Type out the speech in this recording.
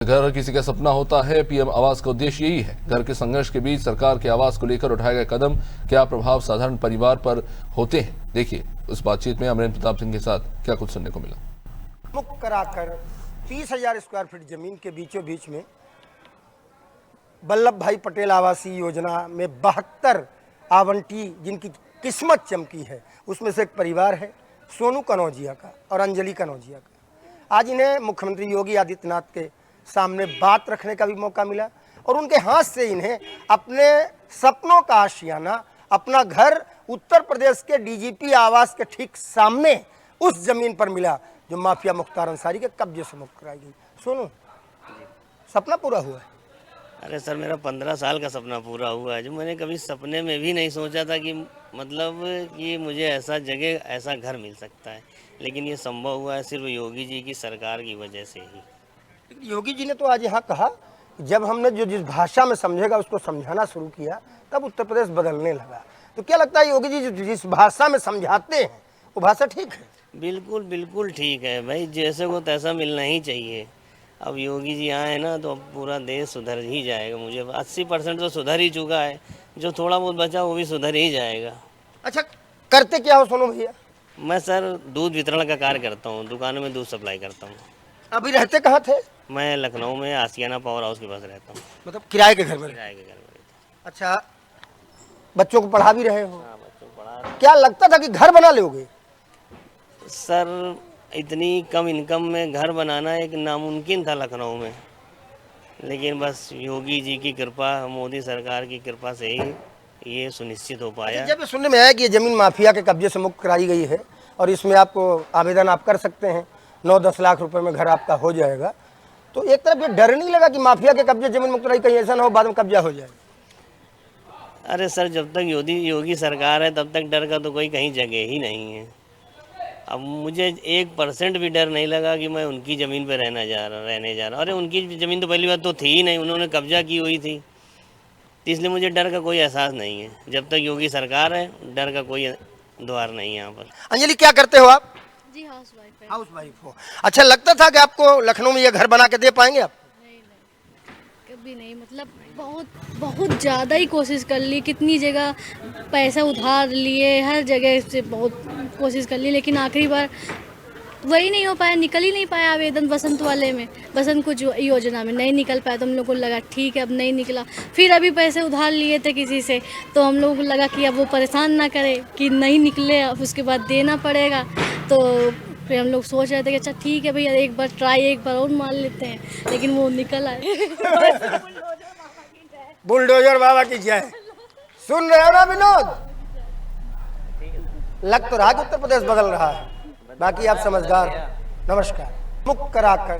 घर किसी का सपना होता है। पीएम आवास का उद्देश्य यही है। घर के संघर्ष के बीच सरकार के आवास को लेकर उठाए गए कदम क्या प्रभाव साधारण परिवार पर होते हैं, देखिए उस बातचीत में अमरेंद्र प्रताप सिंह के साथ क्या कुछ सुनने को मिला। मुक्त कराकर 30,000 स्क्वायर फीट जमीन के बीचों बीच में वल्लभ भाई पटेल आवासीय योजना में 72 आवंटी जिनकी किस्मत चमकी है, उसमें से एक परिवार है सोनू कनौजिया का और अंजलि कनौजिया का। आज इन्हें मुख्यमंत्री योगी आदित्यनाथ के सामने बात रखने का भी मौका मिला और उनके हाथ से इन्हें अपने सपनों का आशियाना, अपना घर उत्तर प्रदेश के डीजीपी आवास के ठीक सामने उस जमीन पर मिला जो माफिया मुख्तार अंसारी के कब्जे से मुक्त कराई गई। सोनू, सपना पूरा हुआ है? अरे सर, मेरा 15 साल का सपना पूरा हुआ है, जो मैंने कभी सपने में भी नहीं सोचा था कि मतलब कि मुझे ऐसा जगह, ऐसा घर मिल सकता है। लेकिन ये संभव हुआ है सिर्फ योगी जी की सरकार की वजह से ही। योगी जी ने तो आज यहाँ कहा, जब हमने जो जिस भाषा में समझेगा उसको समझाना शुरू किया तब उत्तर प्रदेश बदलने लगा। तो क्या लगता है योगी जी जिस भाषा में समझाते हैं वो भाषा ठीक है? बिल्कुल बिल्कुल ठीक है भाई, जैसे को तैसा मिलना ही चाहिए। अब योगी जी आए ना तो अब पूरा देश सुधर ही जाएगा। मुझे 80% तो सुधर ही चुका है, जो थोड़ा बहुत बचा वो भी सुधर ही जाएगा। अच्छा, करते क्या हो सोनू भैया? मैं सर दूध वितरण का कार्य करता हूँ, दुकानों में दूध सप्लाई करता हूँ। अभी रहते कहाँ थे? मैं लखनऊ में आसियाना पावर हाउस के पास रहता हूँ। मतलब किराए के घर में? किराए के घर में रहता हूँ। अच्छा, बच्चों को पढ़ा भी रहे हो? हाँ, बच्चों को पढ़ा। क्या लगता था कि घर बना लोगे? सर, इतनी कम इनकम में घर बनाना एक नामुमकिन था लखनऊ में, लेकिन बस योगी जी की कृपा, मोदी सरकार की कृपा से ही ये सुनिश्चित हो पाया। जब सुनने में आया कि ये जमीन माफिया के कब्जे से मुक्त कराई गई है और इसमें आपको आवेदन आप कर सकते हैं, 9-10 लाख रुपए में घर आपका हो जाएगा, तो एक तरफ ये डर नहीं लगा कि माफिया के कब्जे जमीन मुक्त कराई, कहीं ऐसा ना हो बाद में कब्जा हो जाए? अरे सर, जब तक योगी सरकार है तब तक डर का तो कोई कहीं जगह ही नहीं है। अब मुझे 1% भी डर नहीं लगा कि मैं उनकी ज़मीन पे रहने जा रहा। अरे उनकी ज़मीन तो पहली बात तो थी ही नहीं, उन्होंने कब्जा की हुई थी, तो इसलिए मुझे डर का कोई एहसास नहीं है। जब तक योगी सरकार है डर का कोई द्वार नहीं है यहाँ पर। अंजलि, क्या करते हो आप? जी हाउसवाइफ है। हाउसवाइफ हो। अच्छा, लगता था कि आपको लखनऊ में ये घर बना के दे पाएंगे आप? नहीं, कभी नहीं। मतलब बहुत ज़्यादा ही कोशिश कर ली, कितनी जगह पैसा उधार लिए, हर जगह से बहुत कोशिश कर ली, लेकिन आखिरी बार वही नहीं हो पाया, निकल ही नहीं पाया आवेदन। बसंत वाले में, बसंत कुछ योजना में नहीं निकल पाया, तो हम लोग को लगा ठीक है अब नहीं निकला। फिर अभी पैसे उधार लिए थे किसी से, तो हम लोगों को लगा कि अब वो परेशान ना करे कि नहीं निकले, अब उसके बाद देना पड़ेगा। तो फिर हम लोग सोच रहे थे कि अच्छा ठीक है भैया, एक बार ट्राई, एक बार और मान लेते हैं, लेकिन वो निकल आए। बुलडोजर बाबा की जय। सुन रहे हो ना विनोद? लग तो रहा कि उत्तर प्रदेश बदल रहा है, बाकी आप समझदार। नमस्कार। मुक्त कराकर